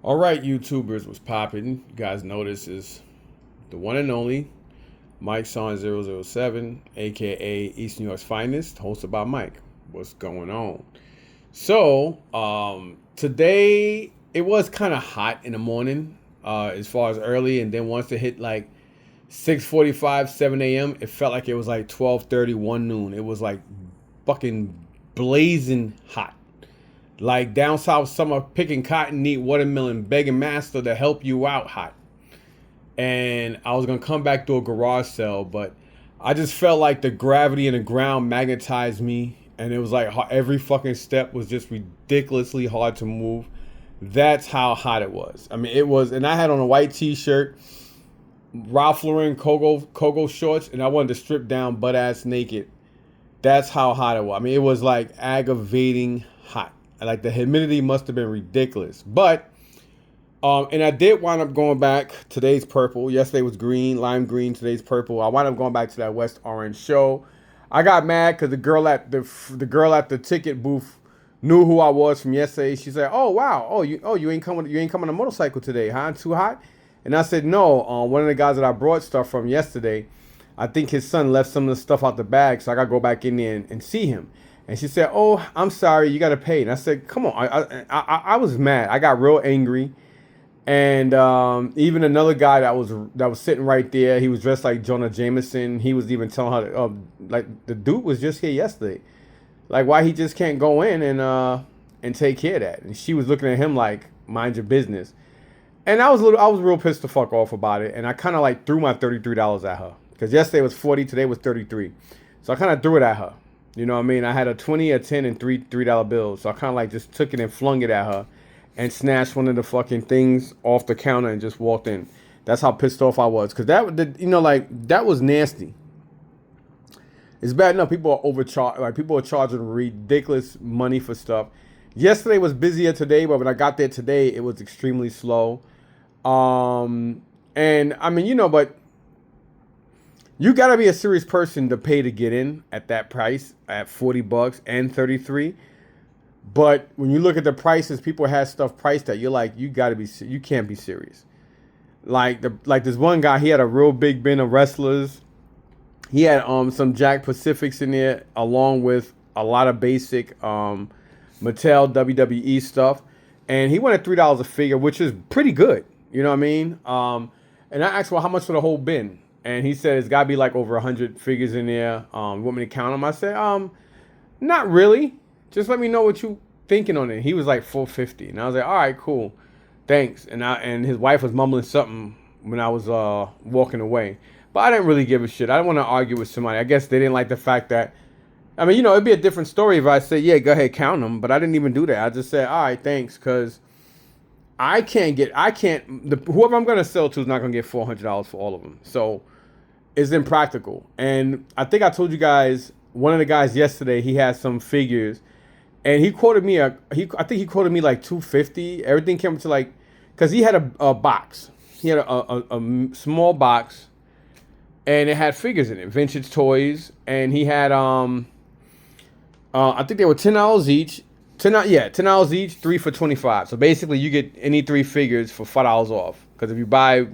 All right, YouTubers, what's popping? You guys know this is the one and only Mike Son 007, aka East New York's finest, hosted by Mike. What's going on? Today it was kind of hot in the morning, as far as early, and then once it hit like 6:45, 7 a.m., it felt like it was like 12:30, 1 noon. It was like fucking blazing hot. Like down south summer, picking cotton, eat watermelon, begging master to help you out hot. And I was gonna come back to a garage sale, but I just felt like the gravity in the ground magnetized me, and it was like every fucking step was just ridiculously hard to move. That's how hot it was. I mean, it was, and I had on a white T-shirt, Ralph Lauren Kogo shorts, and I wanted to strip down butt ass naked. That's how hot it was. I mean, it was like aggravating hot. Like the humidity must have been ridiculous. But and I did wind up going back. Today's purple. Yesterday was green, lime green. Today's purple. I wound up going back to that West Orange show. I got mad because the girl at the ticket booth knew who I was from yesterday. She said, "Oh wow, you ain't coming on a motorcycle today, huh? Too hot?" And I said, "No. One of the guys that I brought stuff from yesterday, I think his son left some of the stuff out the bag, so I gotta go back in there and see him." And she said, "Oh, I'm sorry, you gotta pay." And I said, "Come on." I was mad. I got real angry. And even another guy that was sitting right there, he was dressed like Jonah Jameson. He was even telling her, like the dude was just here yesterday, like why he just can't go in and take care of that. And she was looking at him like, "Mind your business." And I was real pissed the fuck off about it. And I kind of like threw my $33 at her because yesterday was 40, today was 33. So I kind of threw it at her. You know what I mean? I had a 20, a 10, and $3 bills. So I kind of like just took it and flung it at her and snatched one of the fucking things off the counter and just walked in. That's how pissed off I was. Because that was nasty. It's bad enough people are overcharged. Like people are charging ridiculous money for stuff. Yesterday was busier today, but when I got there today, it was extremely slow. And I mean, but you gotta be a serious person to pay to get in at that price at $40 and 33. But when you look at the prices, people have stuff priced at. You're like, you can't be serious. Like this one guy, he had a real big bin of wrestlers. He had some Jack Pacifics in there, along with a lot of basic Mattel WWE stuff, and he wanted $3 a figure, which is pretty good. You know what I mean? And I asked, well, how much for the whole bin? And he said it's got to be like over 100 figures in there. You want me to count them? I said, not really. Just let me know what you thinking on it. He was like 450, and I was like, all right, cool, thanks. And his wife was mumbling something when I was walking away, but I didn't really give a shit. I didn't want to argue with somebody. I guess they didn't like the fact that. I mean, it'd be a different story if I said, yeah, go ahead, count them. But I didn't even do that. I just said, all right, thanks, because whoever I'm gonna sell to is not gonna get $400 for all of them. So it's impractical. And I think I told you guys, one of the guys yesterday, he had some figures, and he quoted me I think he quoted me like 250. Everything came to like, because he had a box. He had a small box, and it had figures in it, vintage toys, and he had I think they were $10 each. $10 each, 3 for 25. So basically, you get any 3 figures for $5 off. Because if you buy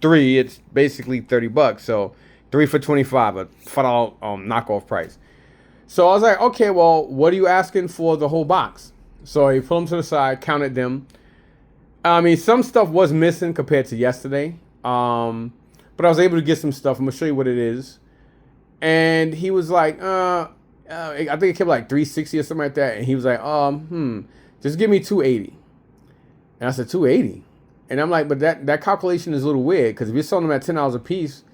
3, it's basically $30. So 3 for 25, a $5 knockoff price. So I was like, okay, well, what are you asking for the whole box? So he put them to the side, counted them. I mean, some stuff was missing compared to yesterday. But I was able to get some stuff. I'm gonna show you what it is. And he was like, I think it came like 360 or something like that. And he was like, just give me 280. And I said, 280. And I'm like, but that calculation is a little weird, because if you're selling them at $10 a piece,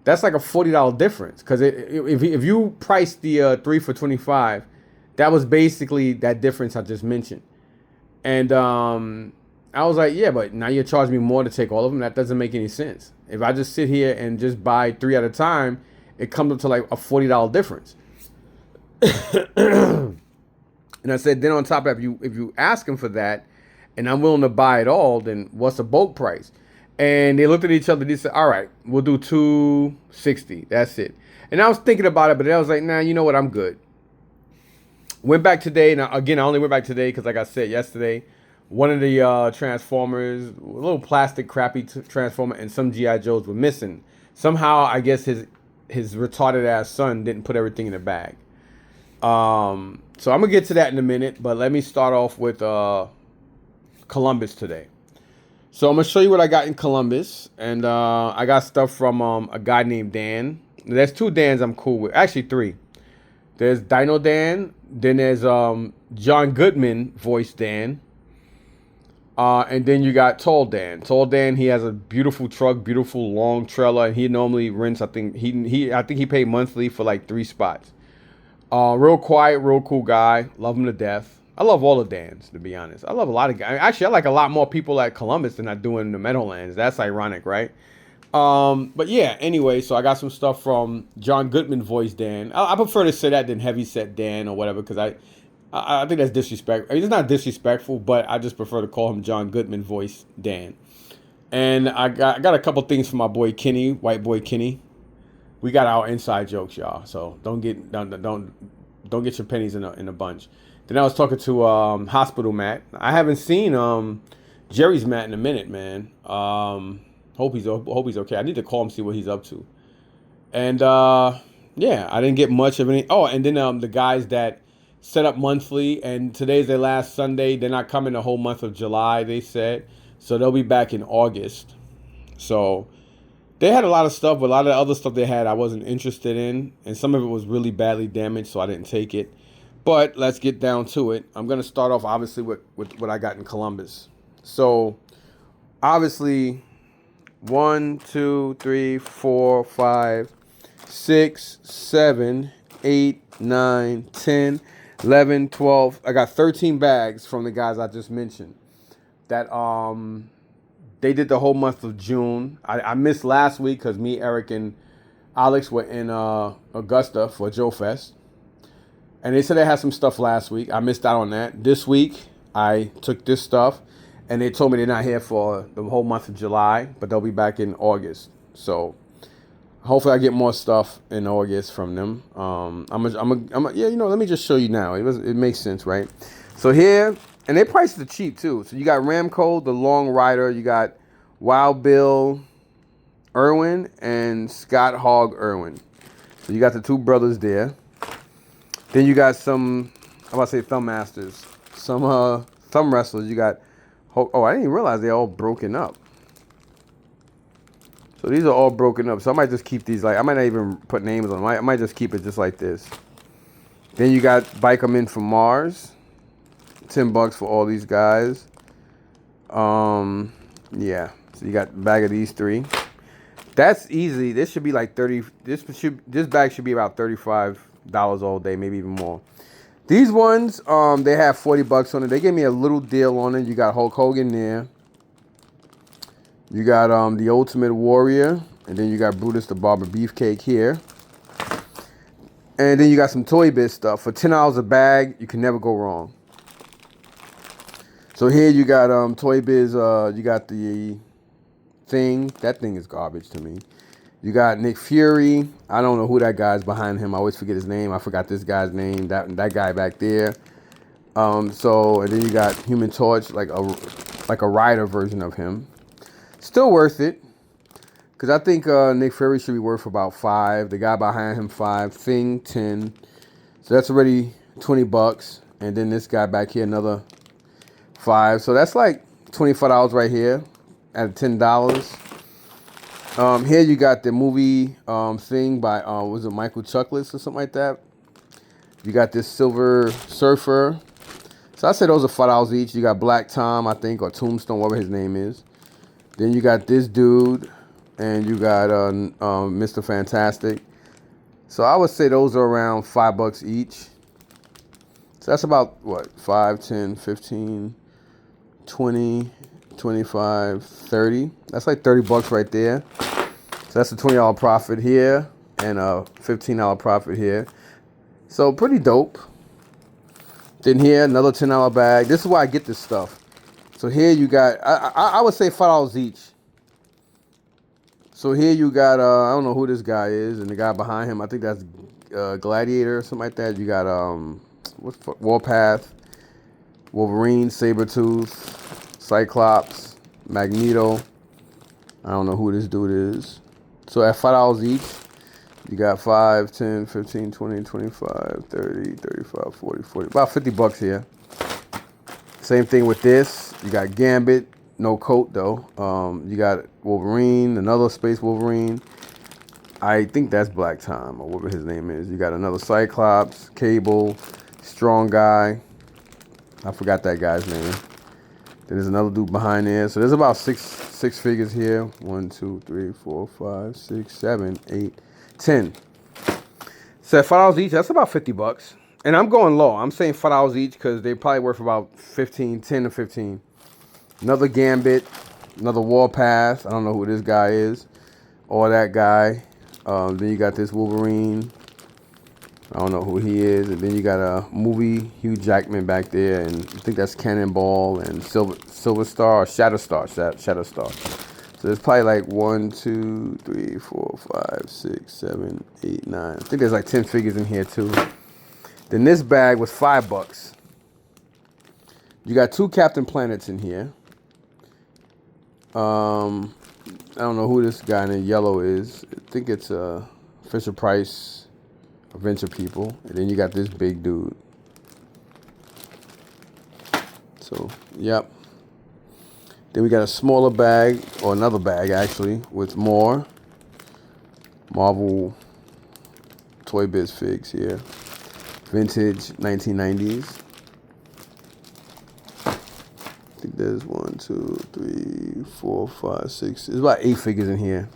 that's like a $40 difference. Because if you price the 3 for 25, that was basically that difference I just mentioned. And I was like, yeah, but now you're charging me more to take all of them. That doesn't make any sense. If I just sit here and just buy 3 at a time, it comes up to like a $40 difference. And I said, then on top of that, if you ask him for that, and I'm willing to buy it all, then what's the bulk price? And they looked at each other. They said, all right, we'll do 260. That's it. And I was thinking about it, but I was like, nah, you know what? I'm good. Went back today. Now, again, I only went back today because, like I said yesterday, one of the Transformers, a little plastic crappy Transformer, and some GI Joes were missing. Somehow, I guess his retarded ass son didn't put everything in the bag. So I'm gonna get to that in a minute, but let me start off with Columbus today. So I'm gonna show you what I got in Columbus, and I got stuff from a guy named Dan. There's two Dans I'm cool with, actually three. There's Dino Dan, then there's John Goodman voice Dan, and then you got Tall Dan. Tall Dan, he has a beautiful truck, beautiful long trailer, and he normally rents. I think he paid monthly for like 3 spots. Real quiet, real cool guy. Love him to death. I love all the Dans, to be honest. I love a lot of guys. Actually, I like a lot more people at Columbus than I do in the Meadowlands. That's ironic, right? But yeah, anyway, so I got some stuff from John Goodman voice Dan. I prefer to say that than heavyset Dan or whatever, because I think that's disrespectful. I mean, it's not disrespectful, but I just prefer to call him John Goodman voice Dan. And I got a couple things from my boy Kenny, white boy Kenny. We got our inside jokes, y'all. So don't get your pennies in a bunch. Then I was talking to Hospital Matt. I haven't seen Jerry's Matt in a minute, man. Hope he's okay. I need to call him, see what he's up to. And yeah, I didn't get much of any. Oh, and then the guys that set up monthly, and today's their last Sunday. They're not coming the whole month of July, they said. So they'll be back in August. So they had a lot of stuff, but a lot of the other stuff they had I wasn't interested in, and some of it was really badly damaged, so I didn't take it. But let's get down to it. I'm going to start off, obviously, with what I got in Columbus. So, obviously, 1, 2, 3, 4, 5, 6, 7, 8, 9, 10, 11, 12. I got 13 bags from the guys I just mentioned. That they did the whole month of June. I missed last week because me, Eric, and Alex were in Augusta for Joe Fest. And they said they had some stuff last week. I missed out on that. This week, I took this stuff, and they told me they're not here for the whole month of July, but they'll be back in August. So hopefully I get more stuff in August from them. Yeah, let me just show you now. It makes sense, right? So here, and their prices are cheap too. So you got Ramco, the Long Rider. You got Wild Bill Irwin and Scott Hogg Irwin. So you got the two brothers there. Then you got some, I'm about to say thumb masters, some thumb wrestlers. You got, I didn't even realize they're all broken up. So these are all broken up. So I might just keep these, I might not even put names on them. I might just keep it just like this. Then you got Bikerman from Mars, $10 for all these guys. Yeah. So you got a bag of these 3. That's easy. This should be like 30. This bag should be about $35 all day, maybe even more. These ones, they have $40 on it. They gave me a little deal on it. You got Hulk Hogan there. You got the Ultimate Warrior, and then you got Brutus the Barber Beefcake here. And then you got some Toy Biz stuff for $10 a bag. You can never go wrong. So here you got Toy Biz. You got the Thing. That thing is garbage to me. You got Nick Fury. I don't know who that guy's behind him. I always forget his name. I forgot this guy's name. That guy back there. And then you got Human Torch, like a rider version of him. Still worth it, because I think Nick Fury should be worth about $5. The guy behind him $5. Thing $10. So that's already $20. And then this guy back here another $5. So that's like $25 right here at $10. Here you got the movie Thing by was it Michael Chuklis or something like that. You got this Silver Surfer. So I say those are $5 each. You got Black Tom, I think, or Tombstone, whatever his name is. Then you got this dude, and you got Mr. Fantastic. So I would say those are around $5 each. So that's about what, 5, 10, 15, 20, 25, 30. That's like $30 right there. So that's a $20 profit here and a $15 profit here. So pretty dope. Then here, another $10 bag. This is why I get this stuff. So here you got, I would say $5 each. So here you got, I don't know who this guy is, and the guy behind him, I think that's Gladiator or something like that. You got, Warpath. Wolverine, Sabretooth, Cyclops, Magneto. I don't know who this dude is. So at $5 each, you got 5, 10, 15, 20, 25, 30, 35, 40, 40. About $50 here. Same thing with this. You got Gambit, no coat though. You got Wolverine, another Space Wolverine. I think that's Black Time or whatever his name is. You got another Cyclops, Cable, Strong Guy. I forgot that guy's name. Then there's another dude behind there. So there's about six figures here. 1, 2, 3, 4, 5, 6, 7, 8, 10. So at $5 each, that's about $50. And I'm going low. I'm saying $5 each because they're probably worth about 10 to 15. Another Gambit, another Warpath. I don't know who this guy is or that guy. Then you got this Wolverine. I don't know who he is. And then you got a movie Hugh Jackman back there, and I think that's Cannonball and Silver Star or Shadow Star. Shadow Star. So there's probably like 1, 2, 3, 4, 5, 6, 7, 8, 9. I think there's like 10 figures in here too. Then this bag was $5. You got 2 Captain Planets in here. I don't know who this guy in yellow is. I think it's Fisher Price Adventure People. And then you got this big dude. So, yep. Then we got a smaller bag, or another bag actually, with more Marvel Toy Biz figs here. Vintage 1990s. I think there's 1, 2, 3, 4, 5, 6. There's about 8 figures in here.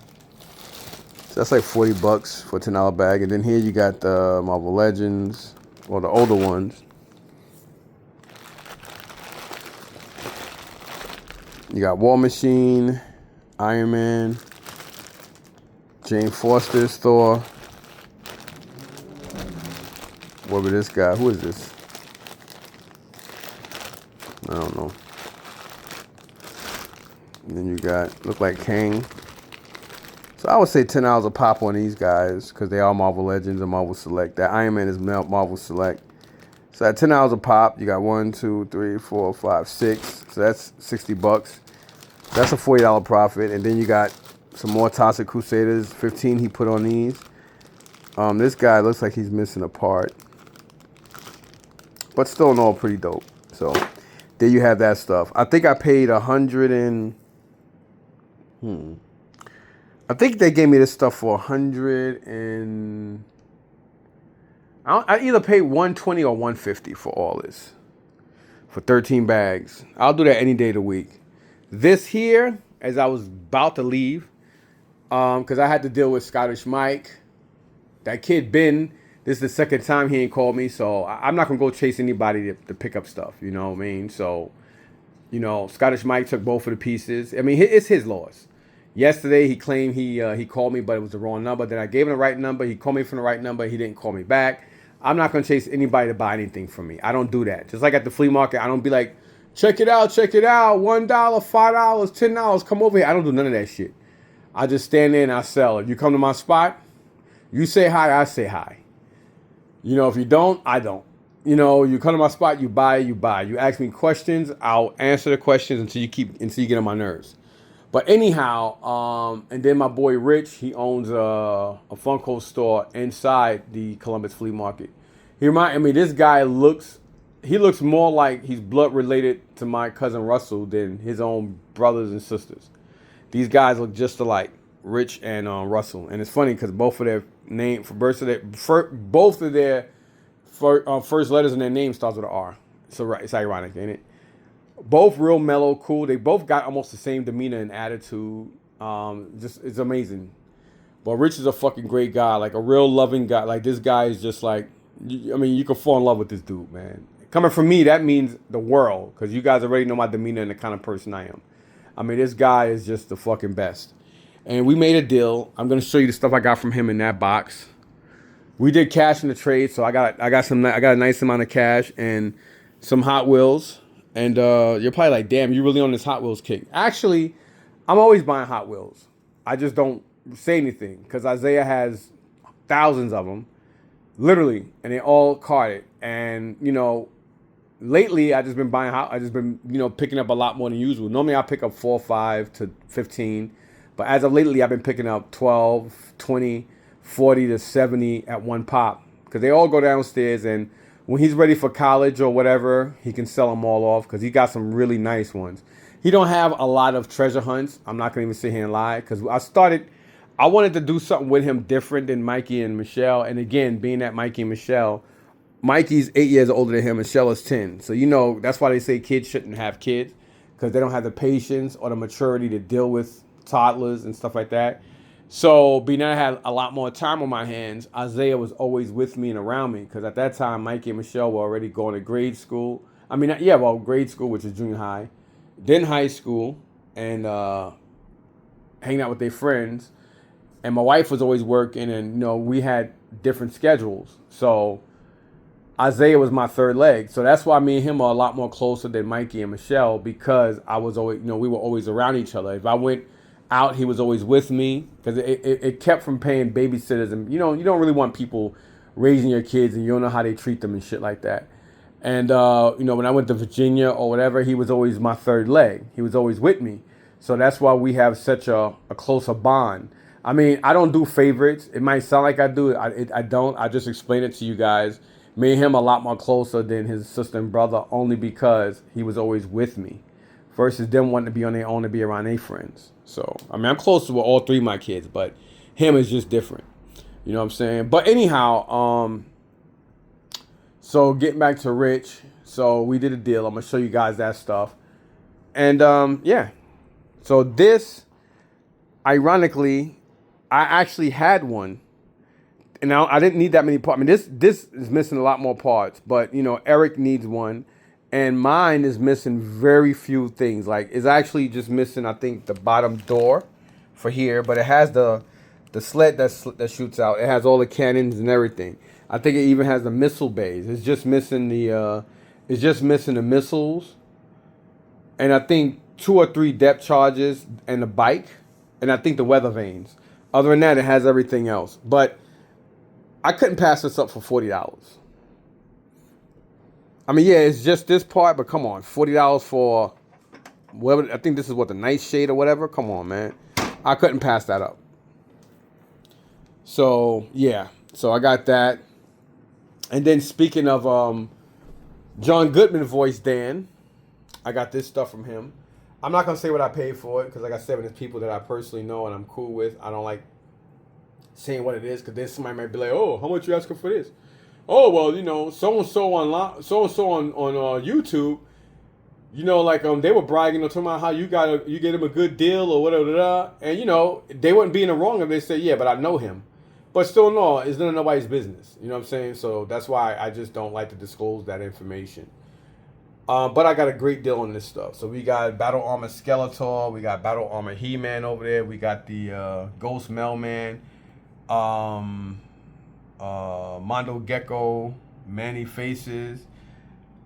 So that's like $40 for a $10 bag. And then here you got the Marvel Legends, or the older ones. You got War Machine, Iron Man, Jane Foster's Thor. What about this guy? Who is this? I don't know. And then you got, look like Kang. So I would say $10 a pop on these guys because they are Marvel Legends and Marvel Select. That Iron Man is Marvel Select. So at $10 a pop, you got 1, 2, 3, 4, 5, 6. So that's $60. That's a $40 profit. And then you got some more Toxic Crusaders. 15 he put on these. This guy looks like he's missing a part. But still in all pretty dope. So there you have that stuff. I think I paid 100 and... I think they gave me this stuff for 100 and... I either paid 120 or 150 for all this. For 13 bags. I'll do that any day of the week. This here, as I was about to leave, because I had to deal with Scottish Mike. That kid Ben, this is the second time he ain't called me, so I'm not going to go chase anybody to pick up stuff, you know what I mean? So, you know, Scottish Mike took both of the pieces. I mean, it's his loss. Yesterday, he claimed he called me, but it was the wrong number. Then I gave him the right number. He called me from the right number. He didn't call me back. I'm not going to chase anybody to buy anything from me. I don't do that. Just like at the flea market, I don't be like, check it out. $1, $5, $10, come over here. I don't do none of that shit. I just stand there and I sell. If you come to my spot, you say hi, I say hi. You know, if you don't, I don't. You know, you come to my spot, you buy. You ask me questions, I'll answer the questions until you get on my nerves. But anyhow, and then my boy Rich, he owns a Funko store inside the Columbus Flea Market. This guy looks more like he's blood related to my cousin Russell than his own brothers and sisters. These guys look just alike, Rich and Russell. And it's funny because both of their first letters in their name starts with an R. So it's ironic, ain't it? Both real mellow, cool. They both got almost the same demeanor and attitude. It's amazing. But Rich is a fucking great guy, like a real loving guy. Like this guy is just like, you can fall in love with this dude, man. Coming from me, that means the world, because you guys already know my demeanor and the kind of person I am. I mean, this guy is just the fucking best. And we made a deal. I'm gonna show you the stuff I got from him in that box. We did cash in the trade, so I got a nice amount of cash and some Hot Wheels. And you're probably like, damn, you really on this Hot Wheels kick. Actually, I'm always buying Hot Wheels. I just don't say anything because Isaiah has thousands of them, literally, and they all carded. And, you know, lately I just been I just been picking up a lot more than usual. Normally I pick up 4, 5 to 15, but as of lately I've been picking up 12, 20, 40 to 70 at one pop because they all go downstairs, and when he's ready for college or whatever, he can sell them all off because he got some really nice ones. He don't have a lot of treasure hunts. I'm not gonna even sit here and lie because I wanted to do something with him different than Mikey and Michelle. And again, being that Mikey and Michelle, Mikey's 8 years older than him, Michelle is 10. So that's why they say kids shouldn't have kids because they don't have the patience or the maturity to deal with toddlers and stuff like that. So being that I had a lot more time on my hands, Isaiah was always with me and around me because at that time, Mikey and Michelle were already going to grade school. I mean, yeah, well, grade school, which is junior high, then high school, and hanging out with their friends. And my wife was always working, and we had different schedules. So Isaiah was my third leg. So that's why me and him are a lot more closer than Mikey and Michelle because I was always, we were always around each other. If I went out, he was always with me because it kept from paying babysitters. And, you don't really want people raising your kids and you don't know how they treat them and shit like that. And, when I went to Virginia or whatever, he was always my third leg. He was always with me. So that's why we have such a closer bond. I mean, I don't do favorites. It might sound like I do. I don't. I just explain it to you guys. Me and him a lot more closer than his sister and brother only because he was always with me versus them wanting to be on their own to be around their friends. So, I mean, I'm close with all three of my kids, but him is just different. You know what I'm saying? But anyhow, so getting back to Rich. So we did a deal. I'm going to show you guys that stuff. And, yeah. So this, ironically, I actually had one. And I didn't need that many parts. I mean, this is missing a lot more parts. But, Eric needs one. And mine is missing very few things. Like, it's actually just missing, I think, the bottom door for here. But it has the sled that shoots out. It has all the cannons and everything. I think it even has the missile bays. It's just missing the missiles. And I think 2 or 3 depth charges and the bike. And I think the weather vanes. Other than that, it has everything else. But I couldn't pass this up for $40. I mean, yeah, it's just this part, but come on, $40 for whatever. I think this is what, the night shade or whatever. Come on, man. I couldn't pass that up. So, yeah. So I got that. And then speaking of John Goodman voice Dan, I got this stuff from him. I'm not going to say what I paid for it because, like I said, it's people that I personally know and I'm cool with. I don't like saying what it is because then somebody might be like, oh, how much you asking for this? Oh, well, so-and-so online, so-and-so on YouTube, they were bragging or talking about how you get him a good deal or whatever, and, they wouldn't be in the wrong if they say, yeah, but I know him. But still, no, it's none of nobody's business. You know what I'm saying? So that's why I just don't like to disclose that information. But I got a great deal on this stuff. So we got Battle Armor Skeletor, we got Battle Armor He-Man over there, we got the Ghost Mailman, Mondo Gecko, Manny Faces.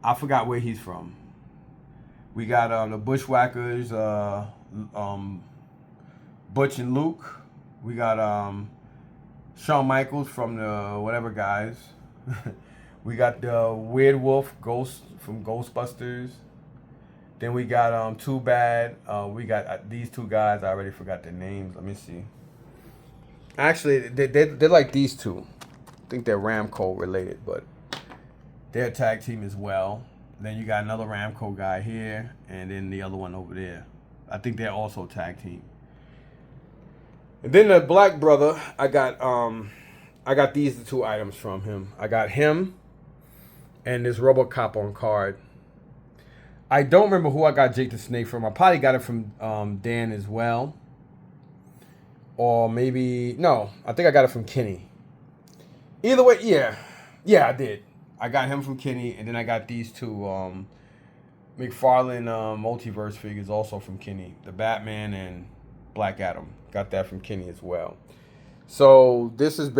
I forgot where he's from. We got the Bushwhackers, Butch and Luke. We got Shawn Michaels from the whatever guys. We got the Weird Wolf Ghost from Ghostbusters. Then we got Too Bad. We got these two guys. I already forgot their names. Let me see. Actually, they're like these two. I think they're Ramco related, but they're a tag team as well. Then you got another Ramco guy here, and then the other one over there. I think they're also tag team. And then the Black Brother, I got these 2 items from him. I got him and this RoboCop on card. I don't remember who I got Jake the Snake from. I probably got it from Dan as well. Or maybe, no, I think I got it from Kenny. Either way, yeah, I did. I got him from Kenny, and then I got these 2 McFarlane Multiverse figures also from Kenny. The Batman and Black Adam. Got that from Kenny as well. So this is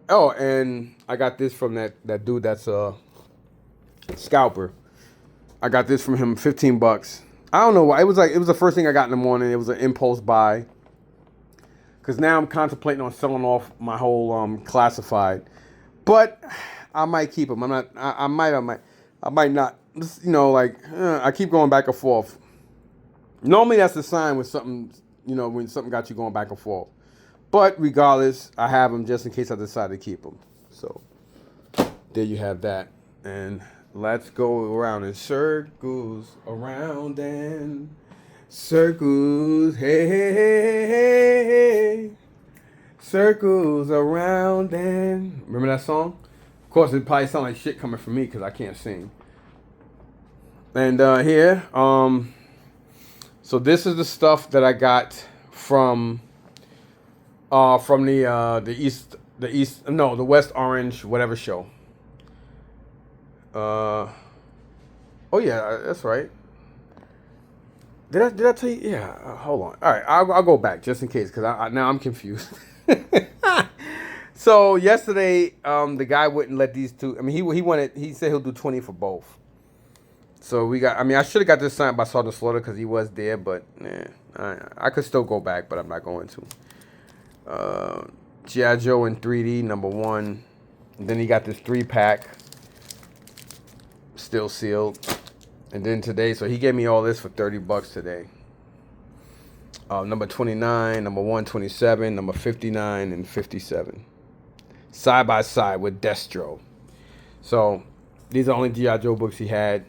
and I got this from that dude that's a scalper. I got this from him, $15. I don't know why. It was the first thing I got in the morning. It was an impulse buy. Cause now I'm contemplating on selling off my whole classified. But I might keep them. I might not. you know, like I keep going back and forth. Normally, that's a sign when something, you know, when something got you going back and forth. But regardless, I have them just in case I decide to keep them. So there you have that. And let's go around in circles, around and circles. Hey, hey, hey, hey, hey. Circles around and... Remember that song? Of course, it probably sounds like shit coming from me because I can't sing. And here, so this is the stuff that I got from the West Orange whatever show. Oh yeah, that's right. Did I tell you? Yeah. Hold on. All right, I'll go back just in case because now I'm confused. So yesterday, the guy wouldn't let these two. I mean, he said he'll do 20 for both. So we got. I mean, I should have got this signed by Sergeant Slaughter because he was there, but I could still go back, but I'm not going to. G.I. Joe in 3D #1. And then he got this 3-pack, still sealed. And then today, so he gave me all this for $30 today. Number 29, number 127, number 59, and 57. Side by side with Destro. So these are only G.I. Joe books he had.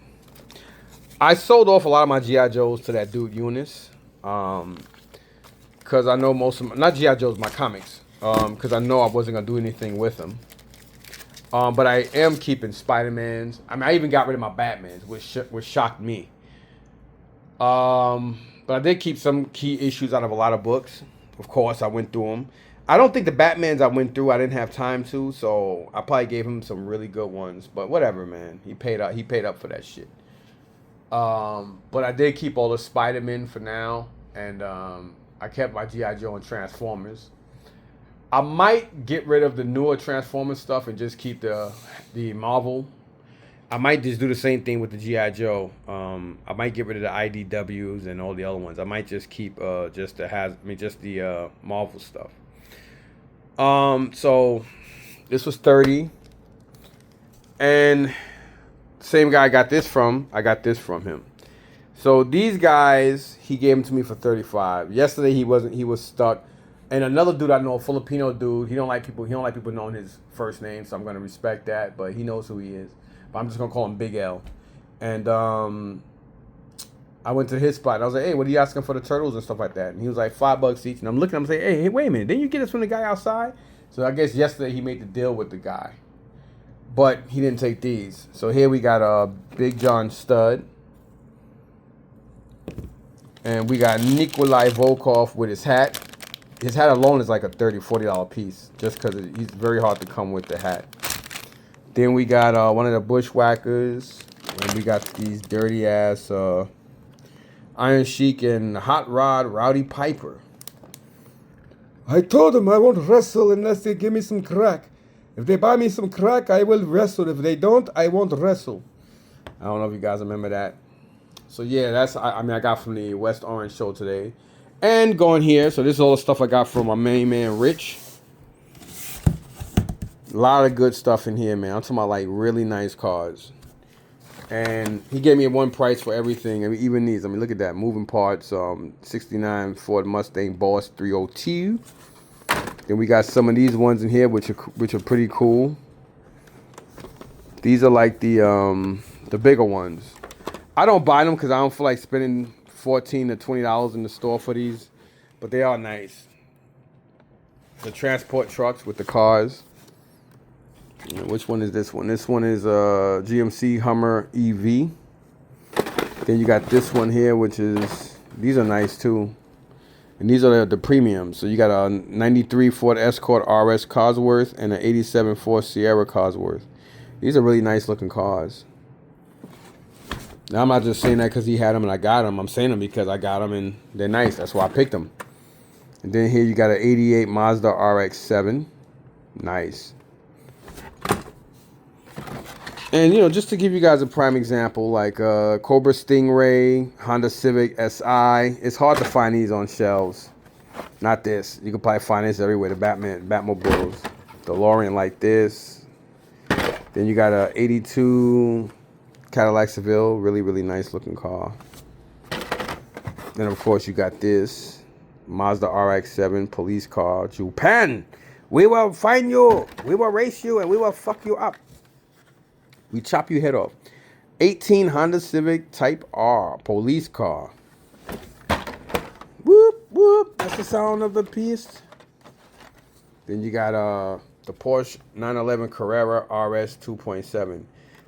I sold off a lot of my G.I. Joes to that dude Eunice. Because I know most of not G.I. Joes, my comics. Because I know I wasn't going to do anything with them. But I am keeping Spider-Mans. I mean, I even got rid of my Batmans, which shocked me. But I did keep some key issues out of a lot of books. Of course, I went through them. I don't think the Batmans I went through, I didn't have time to, so I probably gave him some really good ones. But whatever, man. He paid up. He paid up for that shit. But I did keep all the Spider-Man for now, and I kept my G.I. Joe and Transformers. I might get rid of the newer Transformers stuff and just keep the Marvel. I might just do the same thing with the G.I. Joe. I might get rid of the IDWs and all the other ones. I might just keep just the Marvel stuff. So this was 30, and same guy I got this from him. So these guys, he gave them to me for 35. Yesterday he was stuck. And another dude I know, a Filipino dude, he don't like people knowing his first name, so I'm gonna respect that, but he knows who he is. But I'm just gonna call him Big L. And I went to his spot and I was like, hey, what are you asking for the turtles and stuff like that? And he was like $5 each. And I'm looking, I'm saying, hey, wait a minute, didn't you get this from the guy outside? So I guess yesterday he made the deal with the guy. But he didn't take these. So here we got a Big John Stud. And we got Nikolai Volkov with his hat. His hat alone is like a $30, $40 piece, just because he's very hard to come with the hat. Then we got one of the Bushwhackers, and we got these dirty ass Iron Sheik and Hot Rod Rowdy Piper. I told them I won't wrestle unless they give me some crack. If they buy me some crack, I will wrestle. If they don't, I won't wrestle. I don't know if you guys remember that. So yeah, I got from the West Orange show today. And going here, so this is all the stuff I got from my main man, Rich. A lot of good stuff in here, man. I'm talking about like really nice cards. And he gave me one price for everything. I mean, even these. I mean, look at that. Moving parts, 69 Ford Mustang Boss 302. Then we got some of these ones in here, which are pretty cool. These are like the bigger ones. I don't buy them because I don't feel like spending $14 to $20 in the store for these, but they are nice. The transport trucks with the cars. Which one is this one? This one is GMC Hummer EV. Then you got this one here, which is, these are nice too. And these are the premiums. So you got a 93 Ford Escort RS Cosworth and an 87 Ford Sierra Cosworth. These are really nice looking cars. Now, I'm not just saying that because he had them and I got them. I'm saying them because I got them and they're nice. That's why I picked them. And then here you got an 88 Mazda RX-7. Nice. And, you know, just to give you guys a prime example, like Cobra Stingray, Honda Civic SI. It's hard to find these on shelves. Not this. You can probably find this everywhere. The Batmobiles. DeLorean like this. Then you got a 82 Cadillac Seville, really, really nice looking car. Then of course you got this Mazda RX-7 police car. Japan, we will find you, we will race you, and we will fuck you up. We chop your head off. 18 Honda Civic Type R police car. Whoop whoop. That's the sound of the piece. Then you got the Porsche 911 Carrera RS 2.7.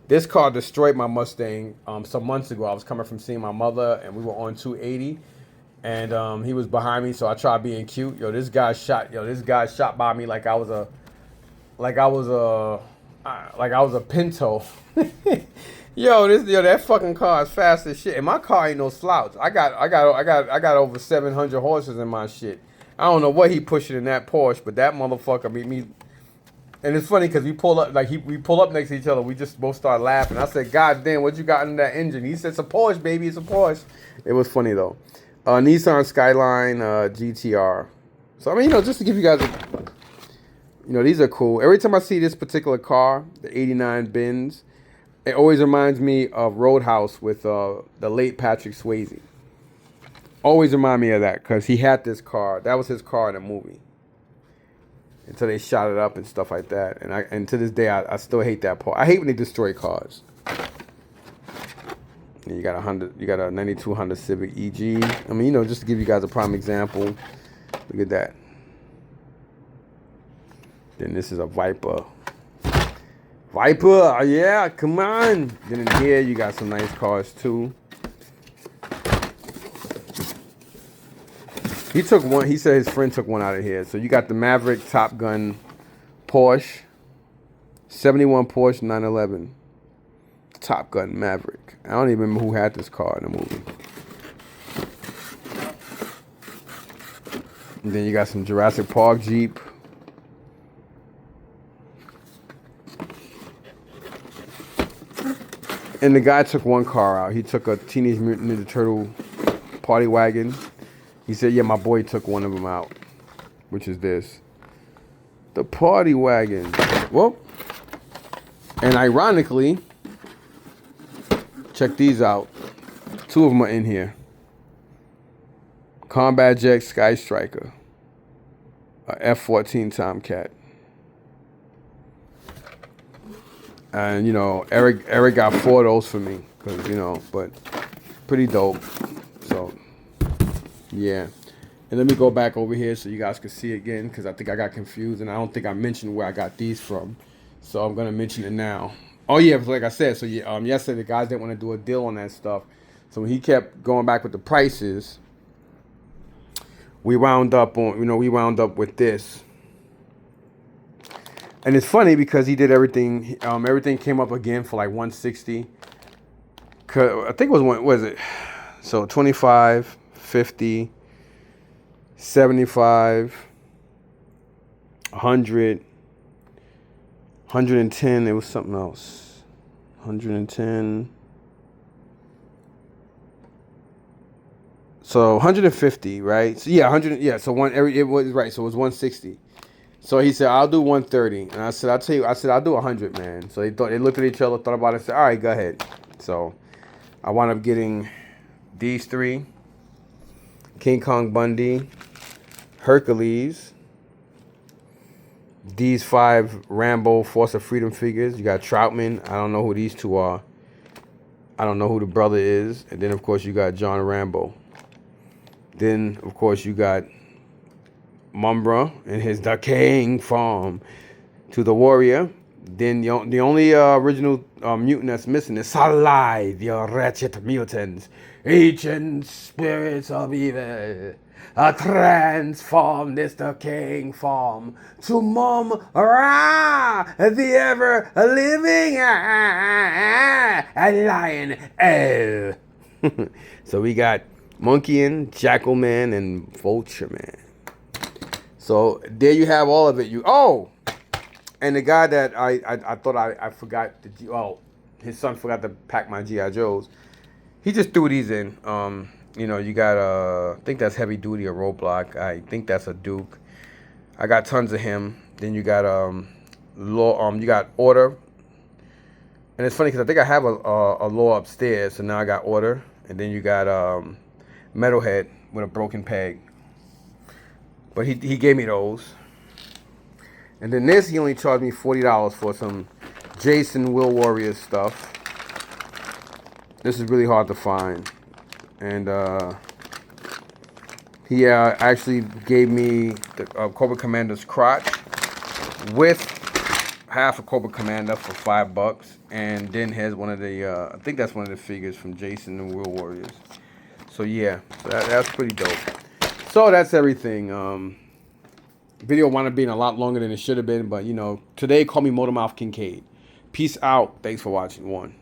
This car destroyed my Mustang some months ago. I was coming from seeing my mother, and we were on 280, and he was behind me, so I tried being cute. This guy shot by me like I was a Pinto. That fucking car is fast as shit, and my car ain't no slouch. I got over 700 horses in my shit. I don't know what he pushing in that Porsche, but that motherfucker beat me. And it's funny because we pull up next to each other. We just both start laughing. I said, "God damn, what you got in that engine?" He said, "It's a Porsche, baby. It's a Porsche." It was funny though. Nissan Skyline GTR. So I mean, just to give you guys, these are cool. Every time I see this particular car, the '89 Benz, it always reminds me of Roadhouse with the late Patrick Swayze. Always remind me of that because he had this car. That was his car in the movie. Until they shot it up and stuff like that. And to this day, I still hate that part. I hate when they destroy cars. And you got a 92 Honda Civic EG. I mean, just to give you guys a prime example. Look at that. Then this is a Viper. Viper, yeah, come on. Then in here, you got some nice cars too. He took one. He said his friend took one out of here. So you got the Maverick Top Gun Porsche, 71 Porsche 911. Top Gun Maverick. I don't even remember who had this car in the movie. And then you got some Jurassic Park Jeep. And the guy took one car out. He took a Teenage Mutant Ninja Turtle party wagon. He said, yeah, my boy took one of them out, which is this. The party wagon. Well, and ironically, check these out. Two of them are in here. Combat Jet Sky Striker. A F-14 Tomcat. And, Eric got 4 of those for me. Because, but pretty dope. So... yeah, and let me go back over here so you guys can see again because I think I got confused and I don't think I mentioned where I got these from, so I'm gonna mention it now. Oh yeah, like I said, so yeah, yesterday the guys didn't want to do a deal on that stuff, so when he kept going back with the prices, we wound up with this, and it's funny because he did everything. Everything came up again for like 160. I think it was what was it? So 25. 50, 75, 100, 110, it was something else. 110. So 150, right? So yeah, 100, yeah, so it was right, so it was 160. So he said, I'll do 130. And I said, I'll do 100, man. So they looked at each other, thought about it, and said, all right, go ahead. So I wound up getting these 3. King Kong Bundy, Hercules, these 5 Rambo Force of Freedom figures. You got Troutman. I don't know who these 2 are. I don't know who the brother is. And then, of course, you got John Rambo. Then, of course, you got Mumbra and his The King Farm to the Warrior. Then the only original mutant that's missing is alive, your wretched mutants. Ancient spirits of evil, transform this the King Farm to Ra, the ever-living lion El. So we got Monkey-Man, Jackal-Man, and Vulture-Man. So there you have all of it. And the guy that I thought I forgot, his son forgot to pack my G.I. Joes. He just threw these in. You got I think that's Heavy Duty or Roadblock. I think that's a Duke. I got tons of him. Then you got you got Order, And it's funny because I think I have a law upstairs, so now I got order, and then you got metalhead with a broken peg. But he gave me those. And then this, he only charged me $40 for some Jason Will Warrior stuff. This is really hard to find. And he actually gave me the Cobra Commander's crotch with half a Cobra Commander for $5. And then here's one of the, I think that's one of the figures from Jason and Will Warriors. So yeah, so that's pretty dope. So that's everything. Video wound up being a lot longer than it should have been, but you know, today call me Motormouth Kencade. Peace out. Thanks for watching. One.